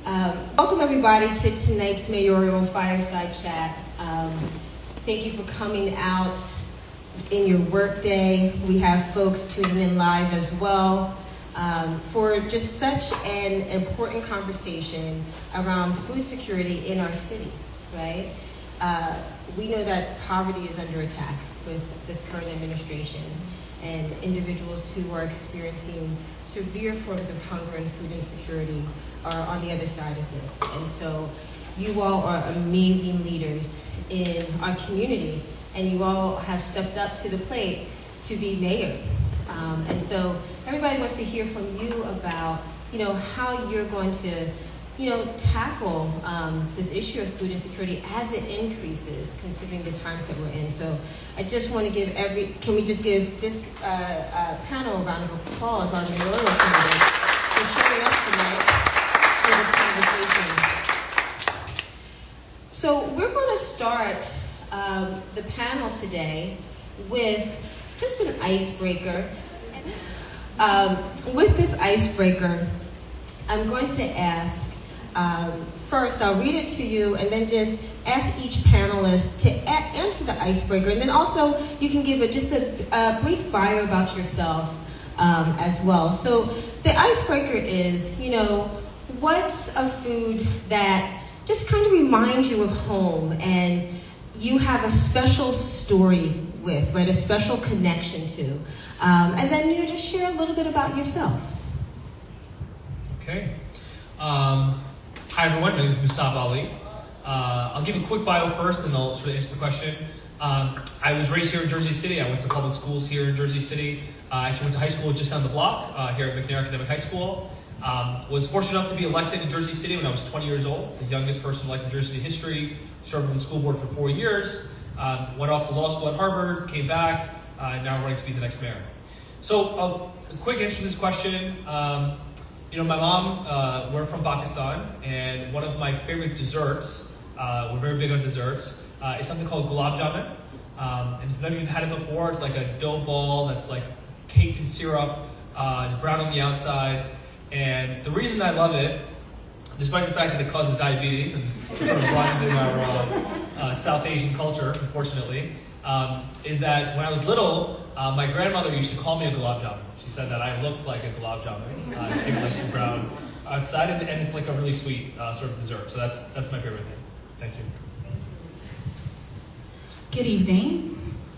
Welcome everybody to tonight's Mayoral Fireside Chat. Thank you for coming out in your work day. We have folks tuning in live as well for just such an important conversation around food security in our city, right? We know that poverty is under attack with this current administration, and individuals who are experiencing severe forms of hunger and food insecurity are on the other side of this. And so you all are amazing leaders in our community, and you all have stepped up to the plate to be mayor. And so everybody wants to hear from you about, how you're going to, tackle this issue of food insecurity as it increases, considering the times that we're in. So I just want to give can we just give this panel a round of applause, our mayoral candidate, for showing up tonight for this conversation. So we're going to start the panel today with just an icebreaker. With this icebreaker, I'm going to ask, first I'll read it to you and then just ask each panelist to answer the icebreaker. And then also you can give just a brief bio about yourself as well. So the icebreaker is, what's a food that just kind of reminds you of home and you have a special story with, right? A special connection to. And then, just share a little bit about yourself. Okay. Hi everyone, my name is Musab Ali. I'll give a quick bio first and I'll sort of answer the question. I was raised here in Jersey City. I went to public schools here in Jersey City. I actually went to high school just down the block here at McNair Academic High School. Was fortunate enough to be elected in Jersey City when I was 20 years old, the youngest person elected in Jersey City history. Served on the school board for 4 years. Went off to law school at Harvard, came back, now I'm running to be the next mayor. So a quick answer to this question. My mom, we're from Pakistan, and one of my favorite desserts, we're very big on desserts, is something called gulab jamun. And if none of you have had it before, it's like a dough ball that's like caked in syrup, it's brown on the outside. And the reason I love it, despite the fact that it causes diabetes and sort of runs in our South Asian culture, unfortunately, is that when I was little, my grandmother used to call me a gulab jamun. She said that I looked like a gulab jamun, came like the brown outside, and it's like a really sweet sort of dessert. So that's my favorite thing. Thank you. Good evening.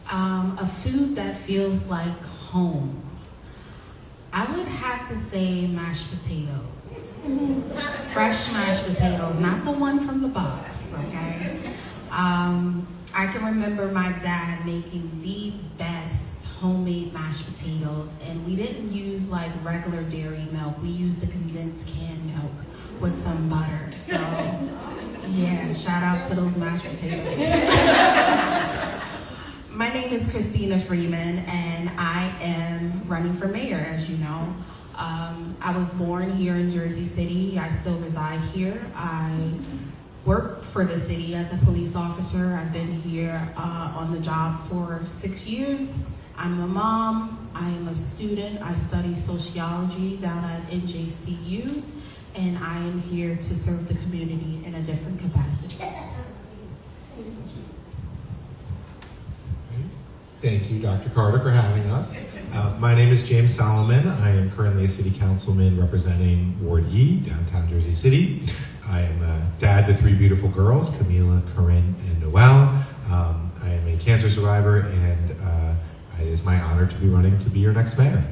A food that feels like home. I would have to say mashed potatoes. Fresh mashed potatoes, not the one from the box, okay? I can remember my dad making the best homemade mashed potatoes, and we didn't use like regular dairy milk. We used the condensed canned milk with some butter. So, yeah, shout out to those mashed potatoes. My name is Christina Freeman, and I am running for mayor, as you know. I was born here in Jersey City. I still reside here. I work for the city as a police officer. I've been here on the job for 6 years. I'm a mom. I am a student. I study sociology down at NJCU, and I am here to serve the community in a different capacity. Thank you, Dr. Carter, for having us. My name is James Solomon. I am currently a city councilman representing Ward E, downtown Jersey City. I am a dad to 3 beautiful girls, Camila, Corinne, and Noelle. I am a cancer survivor, and it is my honor to be running to be your next mayor.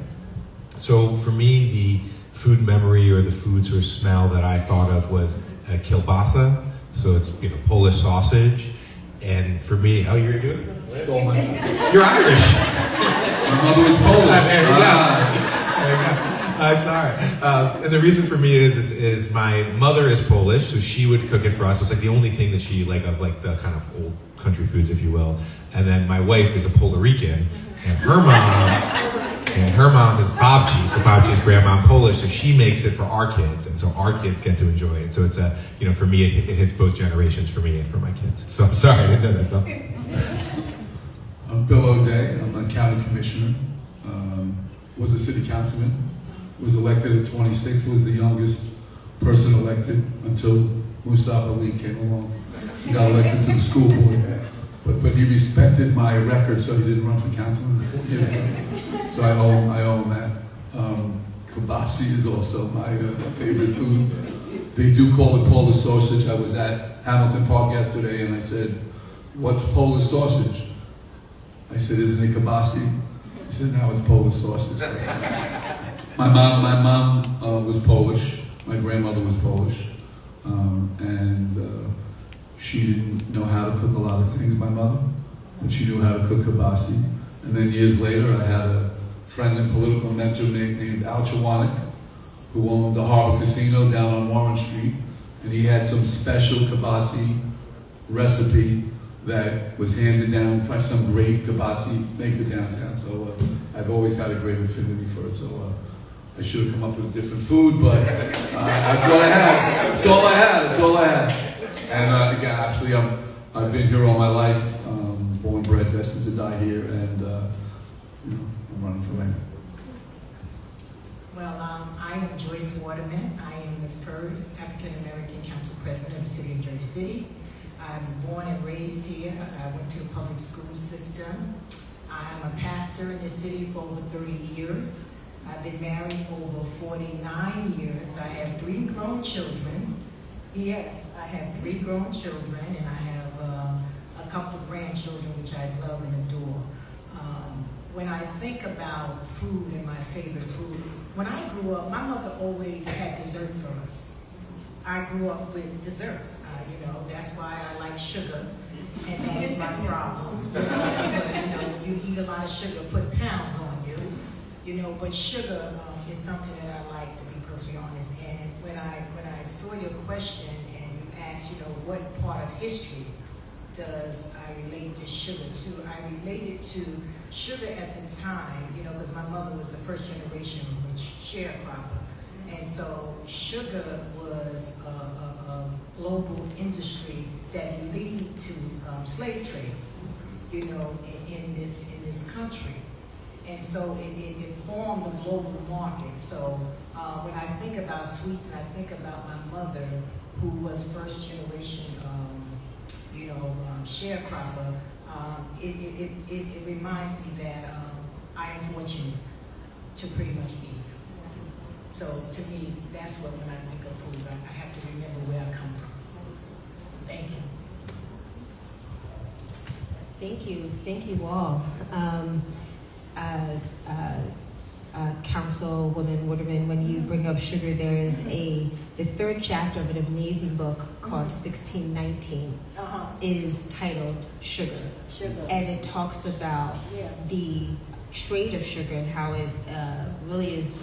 So for me, the food memory or the food sort of smell that I thought of was kielbasa. So it's Polish sausage. And for me, you're doing it? Stole my You're Irish. My mother was Polish. There you go. Sorry. And the reason for me is my mother is Polish, so she would cook it for us. It's like the only thing that she of the kind of old country foods, if you will. And then my wife is a Puerto Rican, and her mom is babci. So babci is grandma Polish, so she makes it for our kids, and so our kids get to enjoy it. So it's for me, it hits both generations for me and for my kids. So I'm sorry, I didn't know that, Bill. I'm Bill O'Day. I'm a county commissioner. Was a city councilman. Was elected at 26. Was the youngest person elected until Musab Ali came along. He got elected to the school board. But he respected my record, so he didn't run for councilman 4 years ago. So I owe him that. Kibasi is also my favorite food. They do call it Polish sausage. I was at Hamilton Park yesterday and I said, "What's Polish sausage?" I said, "Isn't it kibasi?" He said, "No, it's Polish sausage." My mom was Polish. My grandmother was Polish. And she didn't know how to cook a lot of things, my mother, but she knew how to cook kibasi. And then years later, I had a friend and political mentor named Al Chawanik, who owned the Harbor Casino down on Warren Street, and he had some special kibasi recipe that was handed down by some great kibasi maker downtown. So I've always had a great affinity for it. So I should have come up with a different food, but that's what I had. That's all I had. That's all I had. And again, actually, I've been here all my life, born, bred, destined to die here, and I'm running for mayor. Well, I am Joyce Waterman. I am the first African American council president of the city of Jersey City. I'm born and raised here. I went to a public school system. I'm a pastor in the city for over 30 years. I've been married over 49 years. I have 3 grown children. Yes, I have 3 grown children, and I have a couple of grandchildren, which I love and adore. When I think about food and my favorite food, when I grew up, my mother always had dessert for us. I grew up with desserts. That's why I like sugar, and that is my problem. Because, you eat a lot of sugar, put pounds on you. But sugar is something that I like, to be perfectly honest. And when I saw your question and you asked, what part of history does I relate to sugar to? I related to sugar at the time, because my mother was the first generation sharecropper. And so sugar was a global industry that lead to slave trade, in this country. And so it formed a global market. So when I think about sweets and I think about my mother, who was first generation, sharecropper, it reminds me that I am fortunate to pretty much be here. So to me, that's what when I think of food, I have to remember where I come from. Thank you. Thank you all. Councilwoman Waterman, when you bring up sugar, there is the 3rd chapter of an amazing book called 1619 is titled Sugar. And it talks about the trade of sugar and how it really is,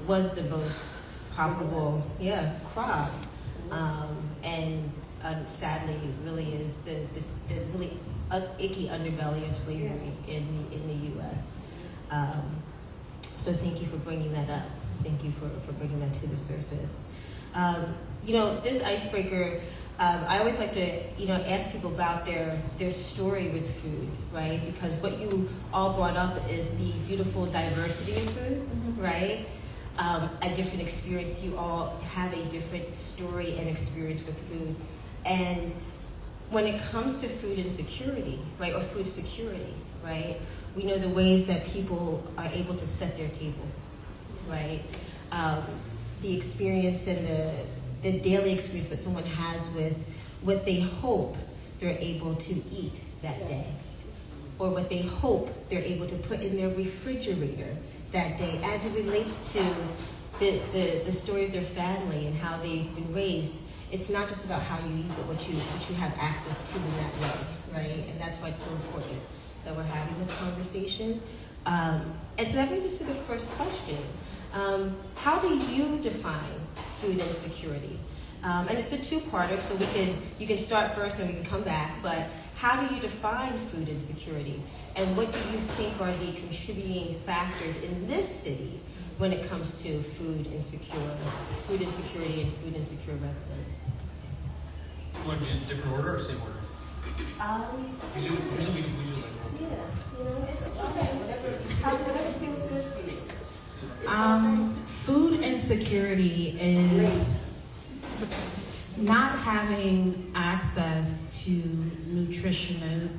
was the most profitable crop. And sadly, really is the really icky underbelly of slavery in the U.S. So thank you for bringing that up. Thank you for bringing that to the surface. This icebreaker, I always like to, ask people about their story with food, right? Because what you all brought up is the beautiful diversity of food, right? A different experience. You all have a different story and experience with food. And when it comes to food insecurity, right, or food security, right, we know the ways that people are able to set their table, right? The experience and the daily experience that someone has with what they hope they're able to eat that day, or what they hope they're able to put in their refrigerator that day, as it relates to the story of their family and how they've been raised. It's not just about how you eat, but what you have access to in that way, right? And that's why it's so important that we're having this conversation. And so that brings us to the first question. How do you define food insecurity? And it's a 2-parter, so you can start first and we can come back, but how do you define food insecurity? And what do you think are the contributing factors in this city when it comes to food insecurity and food insecure residents? You want to be in different order or same order? Usually we like it's okay. Whatever feels good for you. Food insecurity is not having access to nutritional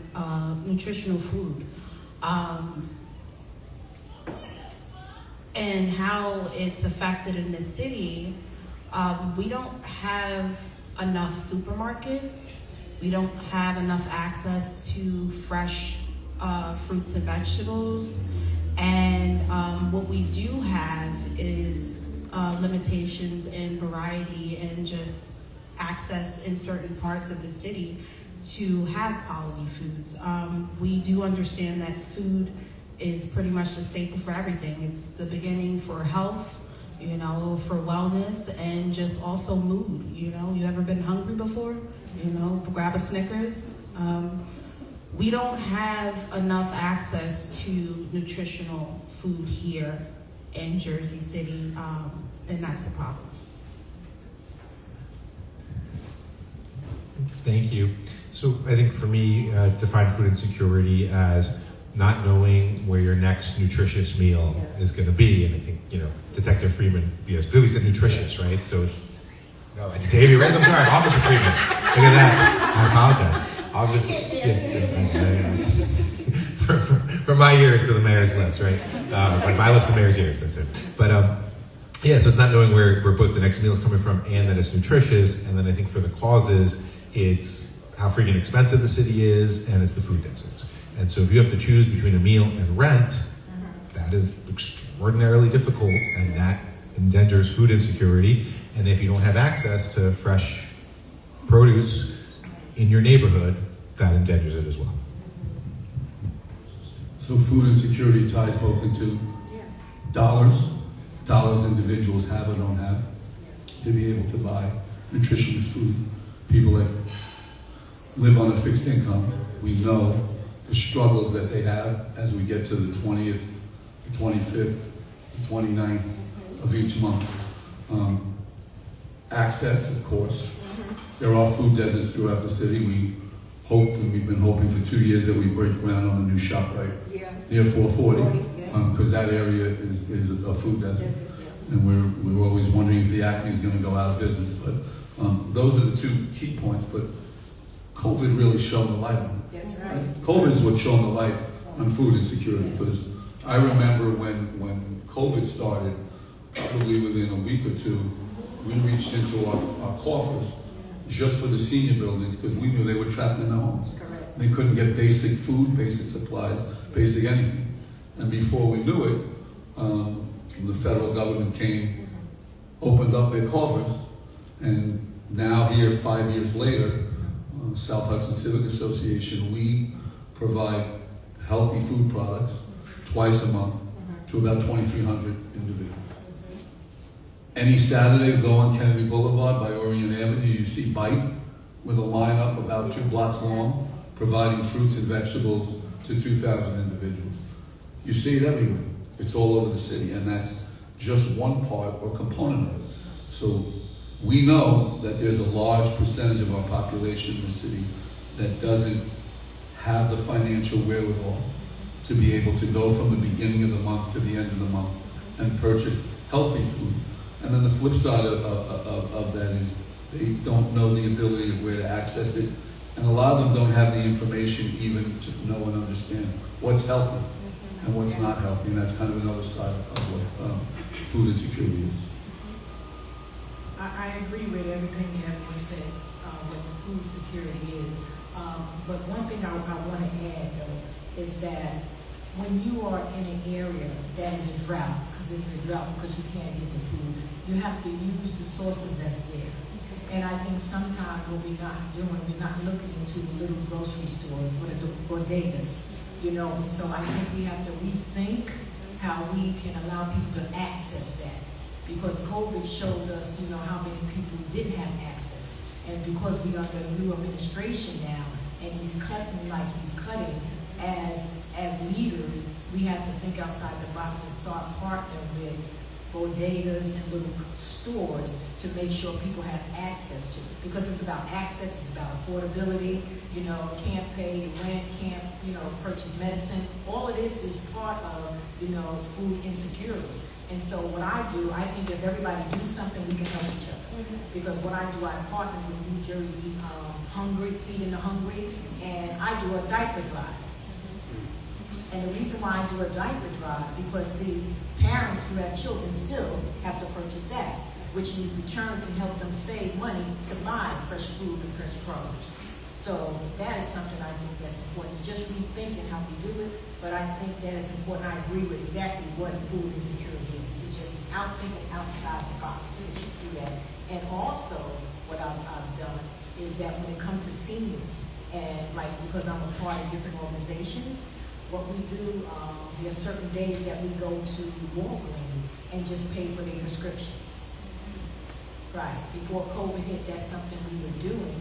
food, and how it's affected in the city. We don't have enough supermarkets. We don't have enough access to fresh fruits and vegetables. And what we do have is limitations in variety and just access in certain parts of the city to have quality foods. We do understand that food is pretty much the staple for everything. It's the beginning for health, you know, for wellness, and just also mood. You know, you ever been hungry before? You know, grab a Snickers. We don't have enough access to nutritional food here in Jersey City, and that's the problem. Thank you. So I think for me, define food insecurity as not knowing where your next nutritious meal is going to be. And I think, you know, Detective Freeman, clearly said nutritious, right? So it's, no, Davey Reyes, I'm sorry, Officer Freeman. Look at that. I apologize. From my ears to the mayor's lips, right? Like my lips to the mayor's ears, that's it. But yeah, so it's not knowing where both the next meal is coming from and that it's nutritious. And then I think for the causes, it's how freaking expensive the city is, and it's the food deserts. And so if you have to choose between a meal and rent, that is extraordinarily difficult, and that engenders food insecurity. And if you don't have access to fresh produce in your neighborhood, that engenders it as well. So food insecurity ties both into dollars individuals have or don't have to be able to buy nutritious food. People that live on a fixed income, we know the struggles that they have as we get to the 20th, the 25th, the 29th of each month. Access, of course. There are food deserts throughout the city. We hope, and we've been hoping for 2 years, that we break ground on a new ShopRite near 440, because that area is a food desert. And we're always wondering if the Acme is going to go out of business. But those are the two key points. But COVID really shone the light on it. That's right. COVID is what shone the light on food insecurity. Because I remember when COVID started, probably within a week or two, we reached into our coffers just for the senior buildings because we knew they were trapped in their homes. Correct. They couldn't get basic food, basic supplies, basic anything. And before we knew it, the federal government came, opened up their coffers, and now here 5 years later, South Hudson Civic Association, we provide healthy food products twice a month to about 2,300 individuals. Any Saturday, go on Kennedy Boulevard by Orient Avenue, you see Bite with a lineup about 2 blocks long, providing fruits and vegetables to 2,000 individuals. You see it everywhere. It's all over the city, and that's just one part or component of it. So we know that there's a large percentage of our population in the city that doesn't have the financial wherewithal to be able to go from the beginning of the month to the end of the month and purchase healthy food. And then the flip side of that is they don't know the ability of where to access it. And a lot of them don't have the information even to know and understand what's healthy and what's not healthy. And that's kind of another side of what food insecurity is. I agree with everything everyone says, what food security is. But one thing I want to add, though, is that when you are in an area that is a drought, because it's a drought because you can't get the food, you have to use the sources that's there. And I think sometimes what we're not doing, we're not looking into the little grocery stores, what are the bodegas, you know. And so I think we have to rethink how we can allow people to access that. Because COVID showed us, you know, how many people didn't have access. And because we are under new administration now, and he's cutting like he's cutting, as leaders, we have to think outside the box and start partnering with bodegas and little stores to make sure people have access to it. Because it's about access, it's about affordability, you know, can't pay rent, can't, you know, purchase medicine. All of this is part of food insecurities. And so what I do, I think if everybody do something, we can help each other. Because what I do, I partner with New Jersey Hungry, Feeding the Hungry, and I do a diaper drive. And the reason why I do a diaper drive, because see, parents who have children still have to purchase that, which in return can help them save money to buy fresh food and fresh produce. So that is something I think that's important, just rethinking how we do it, but I think that is important. I agree with exactly what food insecurity is. It's just thinking outside the box, that you do that. And also, what I've done is that when it comes to seniors, and because I'm a part of different organizations, what we do, there are certain days that we go to Walgreens and just pay for their prescriptions. Right, before COVID hit, that's something we were doing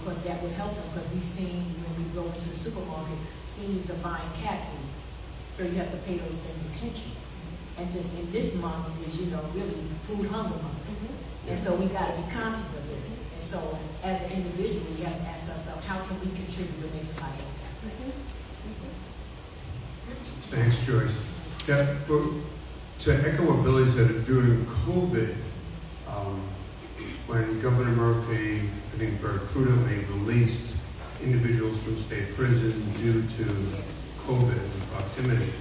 because that would help them, because we've seen when we go into the supermarket, seniors are buying cat food. So you have to pay those things attention. And in this month is, really food hunger month. And so we got to be conscious of this. And so as an individual, we have to ask ourselves, how can we contribute to make somebody else happy? Thanks, Joyce. Yeah, to echo what Billy said, during COVID, when Governor Murphy, I think very prudently, released individuals from state prison due to COVID and proximity,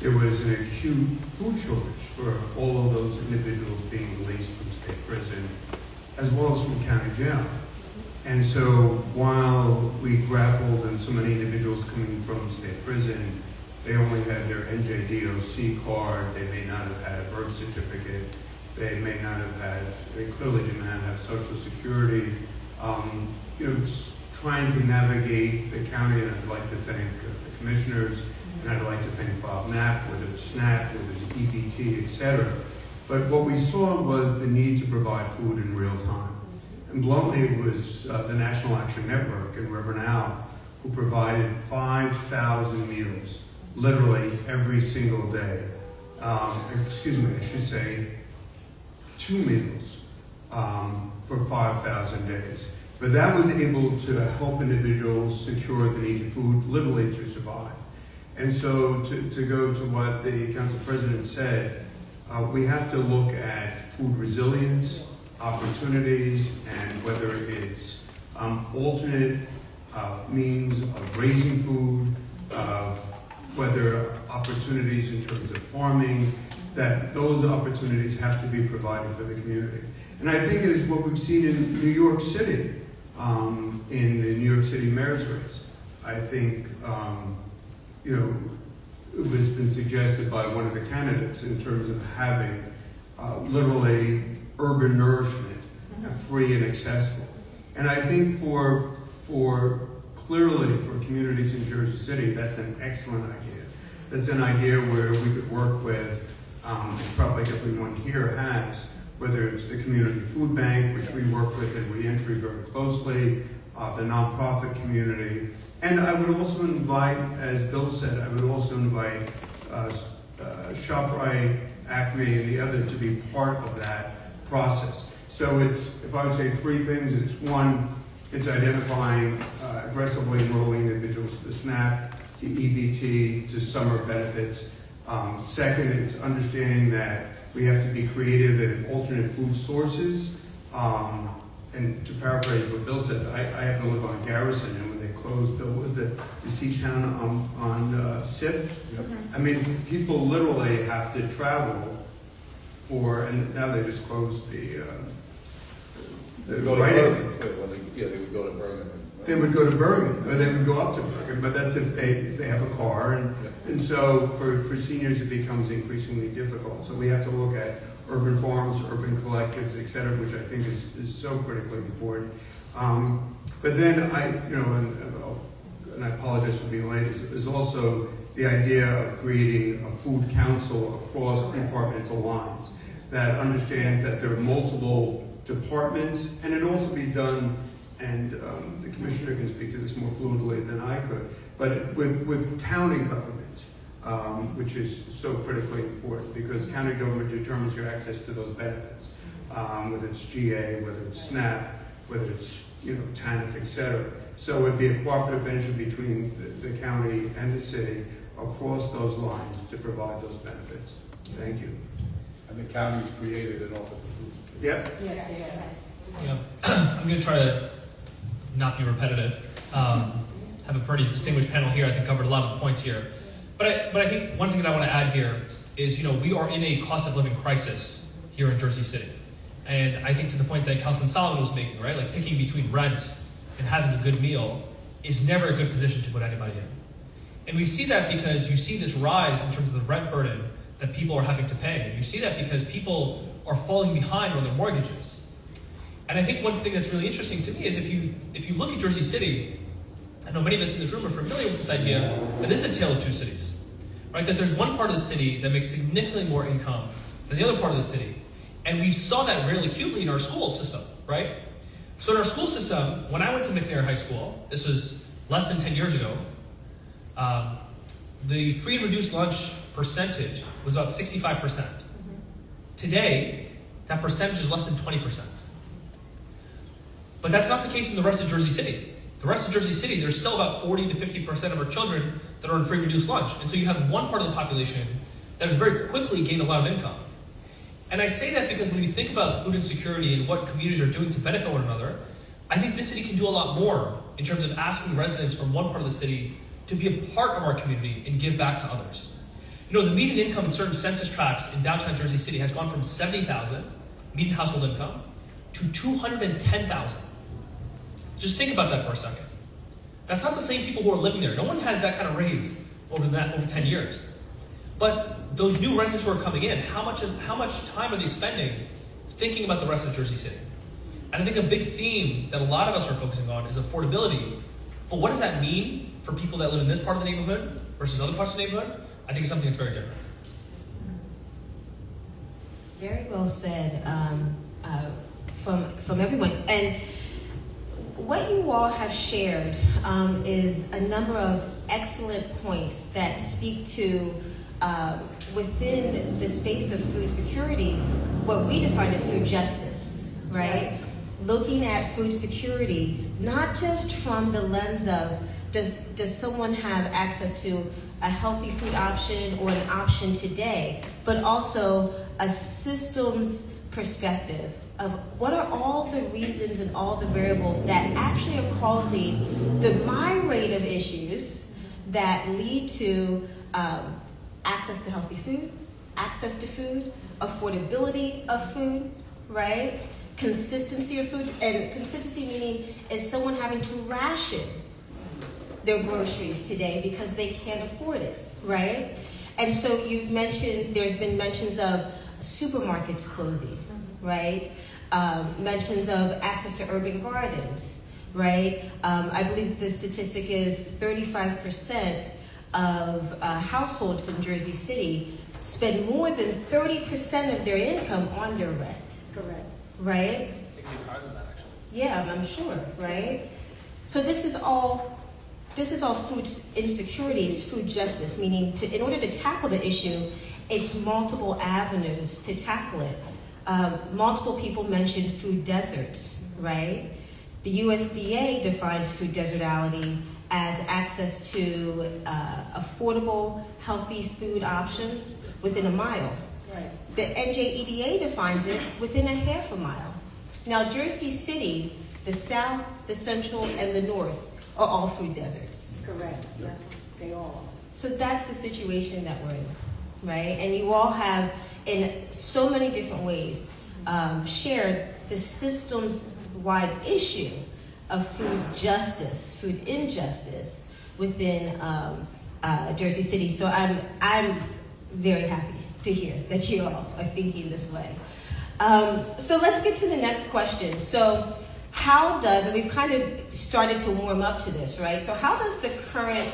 there was an acute food shortage for all of those individuals being released from state prison, as well as from county jail. And so while we grappled, and so many individuals coming from state prison, they only had their NJDOC card, they may not have had a birth certificate, they clearly did not have Social Security. Trying to navigate the county, and I'd like to thank the commissioners, and I'd like to thank Bob Knapp, whether it's SNAP, whether it's EBT, etc. But what we saw was the need to provide food in real time. And bluntly, it was the National Action Network and Reverend Al who provided 5,000 meals, literally every single day. I should say 2 meals for 5,000 days. But that was able to help individuals secure the needed food, literally to survive. And so to go to what the council president said, we have to look at food resilience, opportunities, and whether it's alternate means of raising food, whether opportunities in terms of farming, that those opportunities have to be provided for the community. And I think is what we've seen in New York City, in the New York City mayor's race. I think, it has been suggested by one of the candidates in terms of having literally urban nourishment, free and accessible. And I think for communities in Jersey City, that's an excellent idea. That's an idea where we could work with, as probably everyone here has, whether it's the community food bank, which we work with in reentry very closely, the nonprofit community. And I would also invite, as Bill said, I would also invite ShopRite, Acme, and the other to be part of that process. So it's, if I would say 3 things, it's 1, it's identifying aggressively enrolling individuals to SNAP, to EBT, to summer benefits. Second, it's understanding that we have to be creative in alternate food sources. And to paraphrase what Bill said, I happen to live on Garrison, and when they closed, Bill, was the C-Town on SIP? Yep. I mean, people literally have to travel and now they just closed the writing. They would go to Bergen. They would go to Bergen, or they would go up to Bergen, but that's if they have a car. And so for seniors, it becomes increasingly difficult. So we have to look at urban farms, urban collectives, et cetera, which I think is so critically important. But then and I apologize for being late, is also the idea of creating a food council across departmental lines that understands that there are multiple departments, and it also be done, and the commissioner can speak to this more fluidly than I could, but with county government, which is so critically important, because county government determines your access to those benefits, whether it's GA, whether it's SNAP, whether it's TANF, etc. So it'd be a cooperative venture between the county and the city, across those lines to provide those benefits. Thank you. And the county's created an office of food security. Yep. Yes, they are. Yeah. I'm going to try to not be repetitive. Have a pretty distinguished panel here. I think covered a lot of the points here. But I think one thing that I want to add here is, we are in a cost of living crisis here in Jersey City. And I think to the point that Councilman Solomon was making, right? Like picking between rent and having a good meal is never a good position to put anybody in. And we see that because you see this rise in terms of the rent burden that people are having to pay. And you see that because people are falling behind on their mortgages. And I think one thing that's really interesting to me is if you look at Jersey City, I know many of us in this room are familiar with this idea that it's a tale of two cities, right? That there's one part of the city that makes significantly more income than the other part of the city. And we saw that really acutely in our school system, right? So in our school system, when I went to McNair High School, this was less than 10 years ago, the free and reduced lunch percentage was about 65%. Today, that percentage is less than 20%. But that's not the case in the rest of Jersey City. The rest of Jersey City, there's still about 40 to 50% of our children that are on free reduced lunch. And so you have one part of the population that has very quickly gained a lot of income. And I say that because when you think about food insecurity and what communities are doing to benefit one another, I think this city can do a lot more in terms of asking residents from one part of the city to be a part of our community and give back to others. The median income in certain census tracts in downtown Jersey City has gone from $70,000 median household income to $210,000. Just think about that for a second. That's not the same people who are living there. No one has that kind of raise over 10 years. But those new residents who are coming in, how much time are they spending thinking about the rest of Jersey City? And I think a big theme that a lot of us are focusing on is affordability. But what does that mean for people that live in this part of the neighborhood versus other parts of the neighborhood? I think it's something that's very different. Very well said from everyone. And what you all have shared is a number of excellent points that speak to within the space of food security, what we define as food justice, right? Looking at food security, not just from the lens of does someone have access to a healthy food option or an option today, but also a systems perspective of what are all the reasons and all the variables that actually are causing the myriad of issues that lead to access to healthy food, access to food, affordability of food, right? Consistency of food, and consistency meaning is someone having to ration their groceries today because they can't afford it, right? And so you've mentioned, there's been mentions of supermarkets closing, right? Mentions of access to urban gardens, right? I believe the statistic is 35% of households in Jersey City spend more than 30% of their income on their rent. Correct. Right? It's even higher than that, actually. Yeah, I'm sure, right? So this is all food insecurity, it's food justice, meaning in order to tackle the issue, it's multiple avenues to tackle it. Multiple people mentioned food deserts, right? The USDA defines food desertality as access to affordable, healthy food options within a mile. Right. The NJEDA defines it within a half a mile. Now, Jersey City, the South, the Central, and the North are all food deserts. Correct. Yes, they all. So that's the situation that we're in, right? And you all have, in so many different ways, shared the systems-wide issue of food justice, food injustice within Jersey City. So I'm very happy to hear that you all are thinking this way. So let's get to the next question. So how does, and we've kind of started to warm up to this, right? So how does the current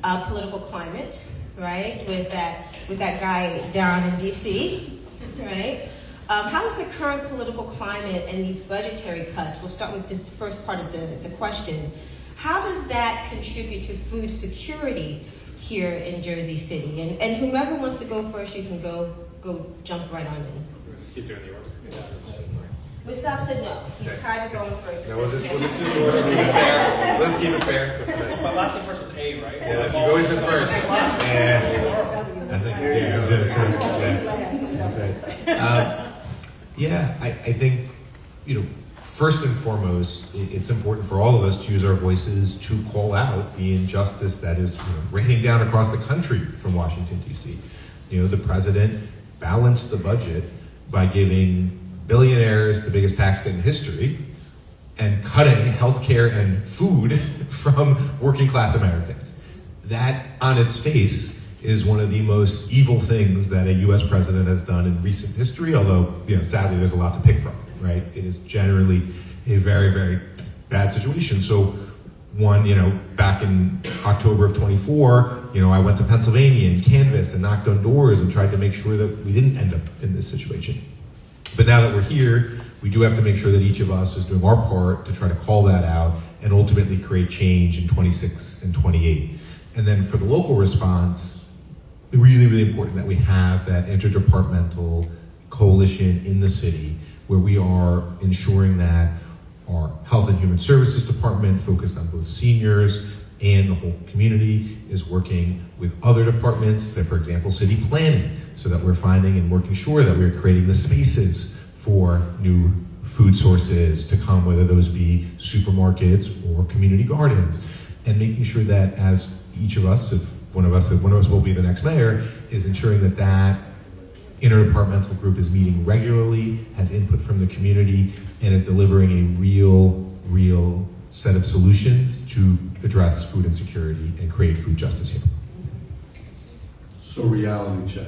political climate, right, with that guy down in DC, right? How does the current political climate and these budgetary cuts, we'll start with this first part of the question, how does that contribute to food security here in Jersey City? And whomever wants to go first, you can go jump right on in. Just keep doing the order. Musab said no. He's tired of going first. No, we'll just do the order. Keep it fair. Let's keep it fair. My last name starts with A, right? Yeah, you've always been first. Yeah. I think I was gonna say, yeah. I think, first and foremost, it's important for all of us to use our voices to call out the injustice that is raining down across the country from Washington, D.C. The president balanced the budget by giving billionaires the biggest tax cut in history and cutting healthcare and food from working class Americans. That, on its face, is one of the most evil things that a U.S. president has done in recent history, although, sadly, there's a lot to pick from, right? It is generally a very, very bad situation. So, back in October of 24, I went to Pennsylvania and canvassed and knocked on doors and tried to make sure that we didn't end up in this situation. But now that we're here, we do have to make sure that each of us is doing our part to try to call that out and ultimately create change in 26 and 28. And then for the local response, really, really important that we have that interdepartmental coalition in the city where we are ensuring that our Health and Human Services Department, focused on both seniors and the whole community, is working with other departments, for example, city planning, so that we're finding and working sure that we're creating the spaces for new food sources to come, whether those be supermarkets or community gardens, and making sure that as each of us, if one of us will be the next mayor, is ensuring that that interdepartmental group is meeting regularly, has input from the community, and is delivering a real set of solutions to address food insecurity and create food justice here. So reality check.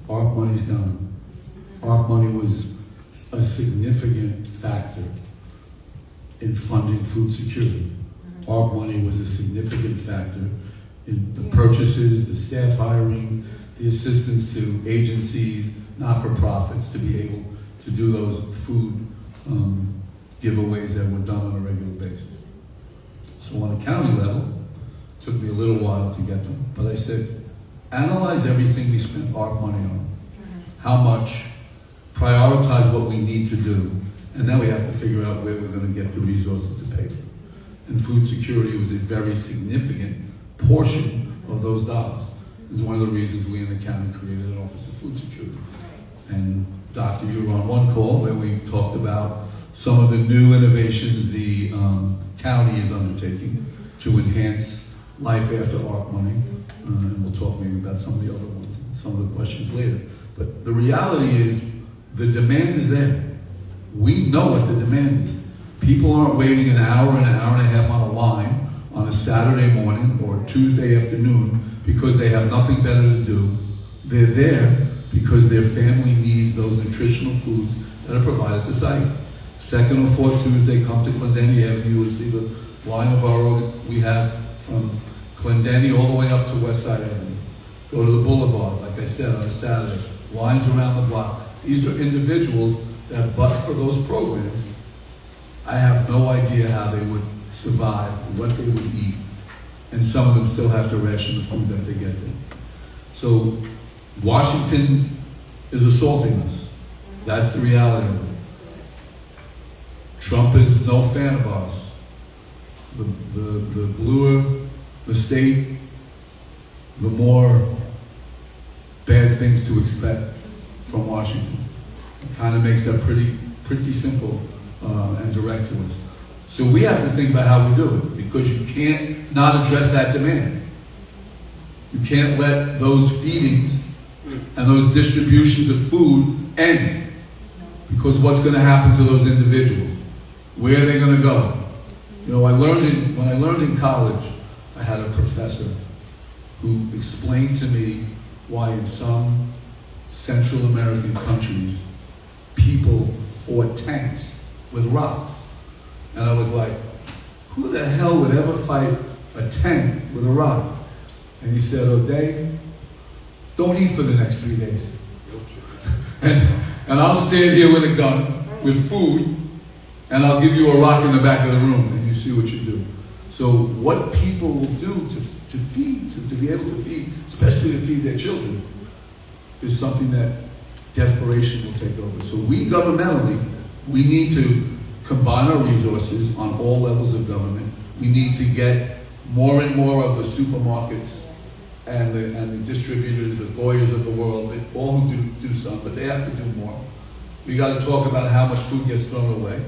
ARP money's gone. ARP money was a significant factor in funding food security. ARP money was a significant factor in the purchases, the staff hiring, the assistance to agencies, not-for-profits, to be able to do those food giveaways that were done on a regular basis. So on a county level, it took me a little while to get them, but I said, analyze everything we spent ARP money on. How much, prioritize what we need to do, and then we have to figure out where we're going to get the resources to pay for it. And food security was a very significant portion of those dollars. It's one of the reasons we in the county created an Office of Food Security. And Doctor, you were on one call where we talked about some of the new innovations the county is undertaking to enhance life after ARP money. And we'll talk maybe about some of the other ones, and some of the questions later. But the reality is, the demand is there. We know what the demand is. People aren't waiting an hour and a half on a line on a Saturday morning or Tuesday afternoon because they have nothing better to do. They're there because their family needs those nutritional foods that are provided to site. Second or fourth Tuesday, come to Clendenny Avenue, you'll see the line of our we have from Clendenny all the way up to West Side Avenue. Go to the boulevard, like I said, on a Saturday. Lines around the block. These are individuals that, but for those programs, I have no idea how they would survive, what they would eat. And some of them still have to ration the food that they get there. So Washington is assaulting us. That's the reality of it. Trump is no fan of ours. The bluer the state, the more bad things to expect from Washington. It kind of makes that pretty simple and direct to us. So we have to think about how we do it, because you can't not address that demand. You can't let those feedings and those distributions of food end, because what's going to happen to those individuals? Where are they going to go? You know, when I learned in college, I had a professor who explained to me why in some Central American countries, people fought tanks with rocks. And I was like, who the hell would ever fight a tank with a rock? And he said, O'Day, don't eat for the next 3 days. and I'll stand here with a gun, with food, and I'll give you a rock in the back of the room, and you see what you do. So what people will do to feed, to be able to feed, especially to feed their children, is something that desperation will take over. So we governmentally We need to combine our resources on all levels of government. We need to get more and more of the supermarkets and the distributors, the lawyers of the world, all who do some, but they have to do more. We got to talk about how much food gets thrown away.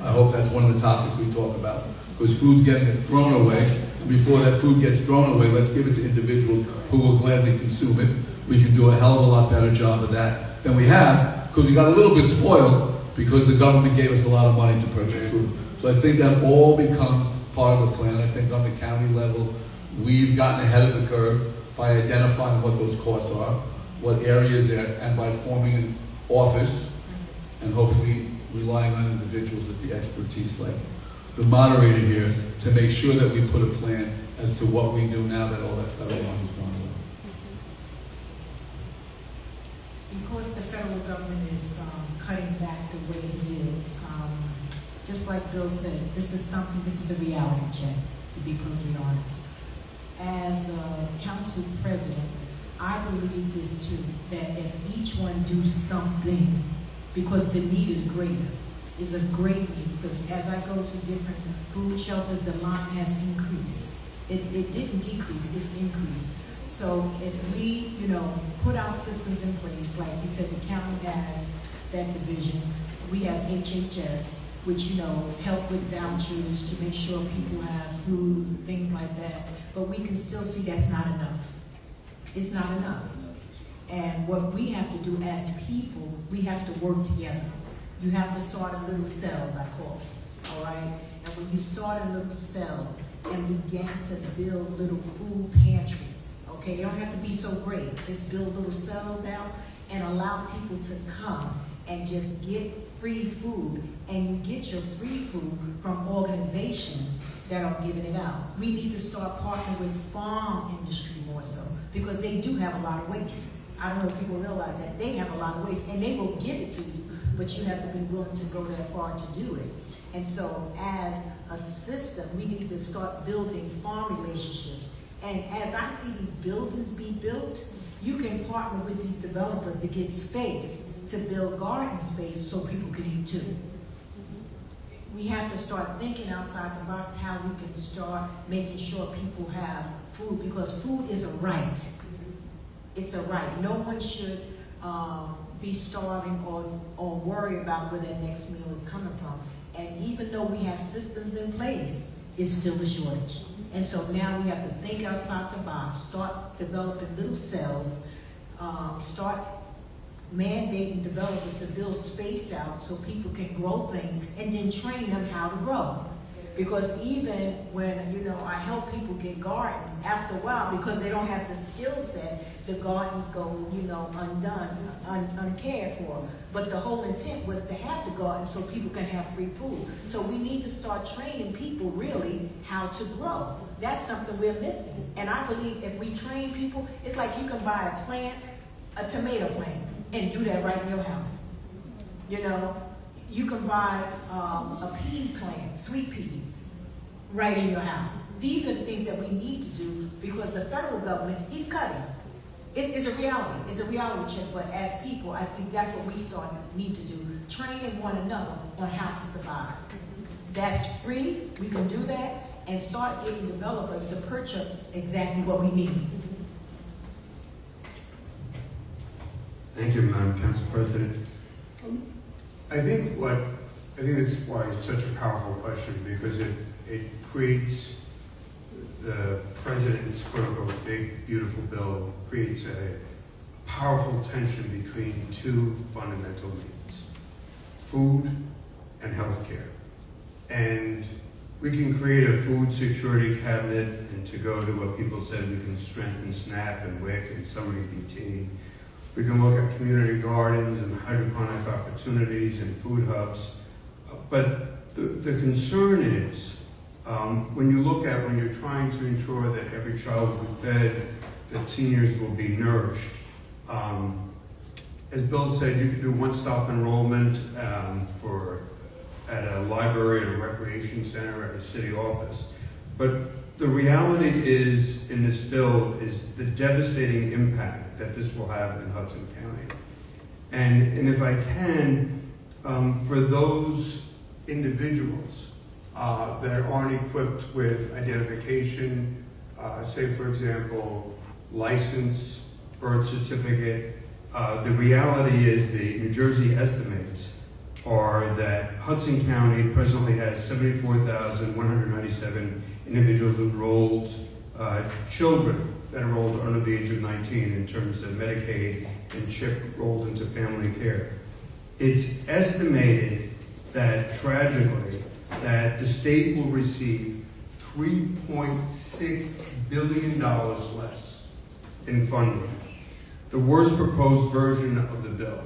I hope that's one of the topics we talk about, because food's getting thrown away. And before that food gets thrown away, let's give it to individuals who will gladly consume it. We can do a hell of a lot better job of that than we have, because we got a little bit spoiled because the government gave us a lot of money to purchase food. So I think that all becomes part of the plan. I think on the county level, we've gotten ahead of the curve by identifying what those costs are, what areas there, and by forming an office, and hopefully relying on individuals with the expertise like the moderator here to make sure that we put a plan as to what we do now that all that federal money is gone away. Because the federal government is cutting back the way it is, just like Bill said, this is a reality check, to be perfectly honest. As a council president, I believe this too, that if each one do something, because the need is greater, is a great need, because as I go to different food shelters, the line has increased. It didn't decrease, it increased. So if we, put our systems in place, like you said, the county has that division. We have HHS, which, help with vouchers to make sure people have food, things like that. But we can still see that's not enough. It's not enough. And what we have to do as people, we have to work together. You have to start in little cells, I call it, all right? And when you start in little cells and begin to build little food pantries, okay? They don't have to be so great. Just build little cells out and allow people to come and just get free food. And you get your free food from organizations that are giving it out. We need to start partnering with farm industry more so, because they do have a lot of waste. I don't know if people realize that they have a lot of waste, and they will give it to you, but you have to be willing to go that far to do it. And so as a system, we need to start building farm relationships. And as I see these buildings be built, you can partner with these developers to get space, to build garden space so people can eat too. We have to start thinking outside the box how we can start making sure people have food, because food is a right. It's a right. No one should be starving or worry about where their next meal is coming from. And even though we have systems in place, it's still a shortage. And so now we have to think outside the box, start developing little cells, start mandating developers to build space out so people can grow things, and then train them how to grow. Because even when, I help people get gardens, after a while, because they don't have the skill set, the gardens go, uncared for. But the whole intent was to have the garden so people can have free food. So we need to start training people really how to grow. That's something we're missing. And I believe if we train people, it's like you can buy a plant, a tomato plant, and do that right in your house. You can buy a pea plant, sweet peas, right in your house. These are the things that we need to do, because the federal government, he's cutting. It's a reality. It's a reality check. But as people, I think that's what we need to do. Training one another on how to survive. That's free. We can do that. And start getting developers to purchase exactly what we need. Thank you, Madam Council President. I think that's why it's such a powerful question, because it creates the president's quote-unquote big, beautiful bill, creates a powerful tension between two fundamental needs: food and healthcare. And we can create a food security cabinet, and to go to what people said, we can strengthen SNAP and WIC and Summer EBT. We can look at community gardens and hydroponic opportunities and food hubs. But the concern is, when you're trying to ensure that every child will be fed, that seniors will be nourished. As Bill said, you can do one-stop enrollment at a library, at a recreation center, at a city office. But the reality is, in this bill, is the devastating impact that this will have in Hudson County. And if I can, for those individuals that aren't equipped with identification, say for example, license, birth certificate, the reality is the New Jersey estimates are that Hudson County presently has 74,197 individuals enrolled, children that are enrolled under the age of 19 in terms of Medicaid and CHIP rolled into family care. It's estimated that tragically that the state will receive $3.6 billion less in funding, the worst proposed version of the bill.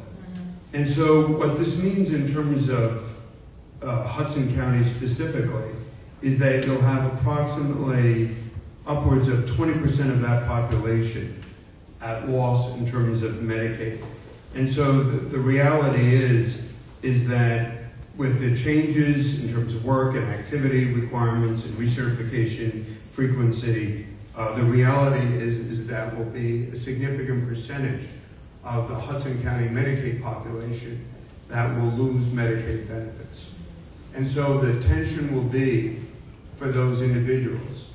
And so what this means in terms of Hudson County specifically is that you'll have approximately upwards of 20% of that population at loss in terms of Medicaid. And so the reality is that with the changes in terms of work and activity requirements and recertification frequency, the reality is that will be a significant percentage of the Hudson County Medicaid population that will lose Medicaid benefits. And so the tension will be for those individuals.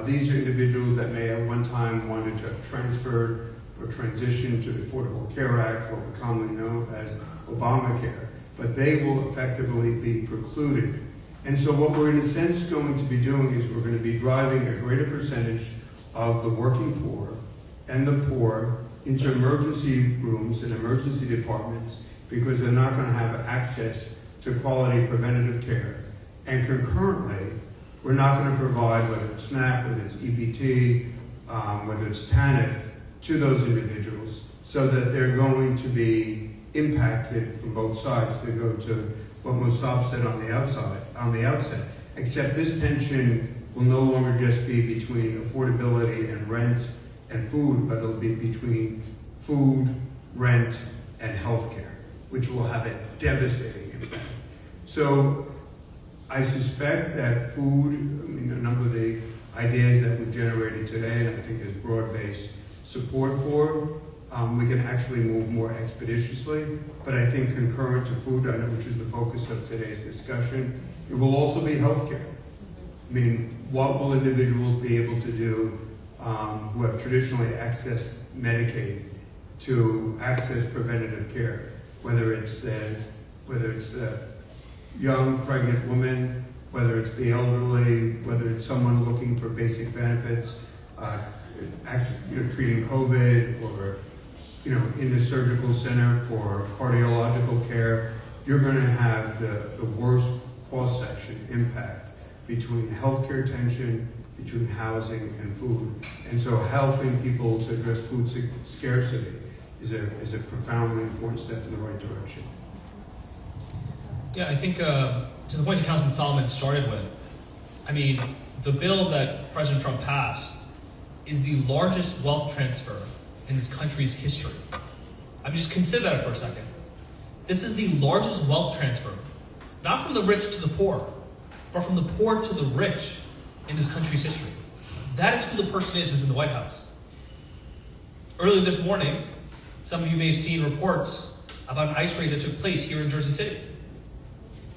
These are individuals that may at one time wanted to have transferred or transitioned to the Affordable Care Act, what we commonly know as Obamacare, but they will effectively be precluded. And so what we're in a sense going to be doing is we're going to be driving a greater percentage of the working poor and the poor into emergency rooms and emergency departments because they're not going to have access to quality preventative care. And concurrently, we're not going to provide, whether it's SNAP, whether it's EBT, whether it's TANF, to those individuals so that they're going to be impacted from both sides. They go to what Musab said on the outset, except this tension will no longer just be between affordability and rent and food, but it'll be between food, rent, and healthcare, which will have a devastating impact. So I suspect that food, a number of the ideas that we've generated today, and I think there's broad-based support for, we can actually move more expeditiously. But I think concurrent to food, which is the focus of today's discussion, it will also be healthcare. What will individuals be able to do who have traditionally accessed Medicaid to access preventative care, whether it's the young pregnant woman, whether it's the elderly, whether it's someone looking for basic benefits, treating COVID, or in the surgical center for cardiological care. You're going to have the worst cross-section impact between healthcare tension, between housing and food. And so helping people to address food scarcity is a profoundly important step in the right direction. Yeah, I think to the point that Councilman Solomon started with, the bill that President Trump passed is the largest wealth transfer in this country's history. Just consider that for a second. This is the largest wealth transfer, not from the rich to the poor, but from the poor to the rich in this country's history. That is who the person is who's in the White House. Earlier this morning, some of you may have seen reports about an ICE raid that took place here in Jersey City.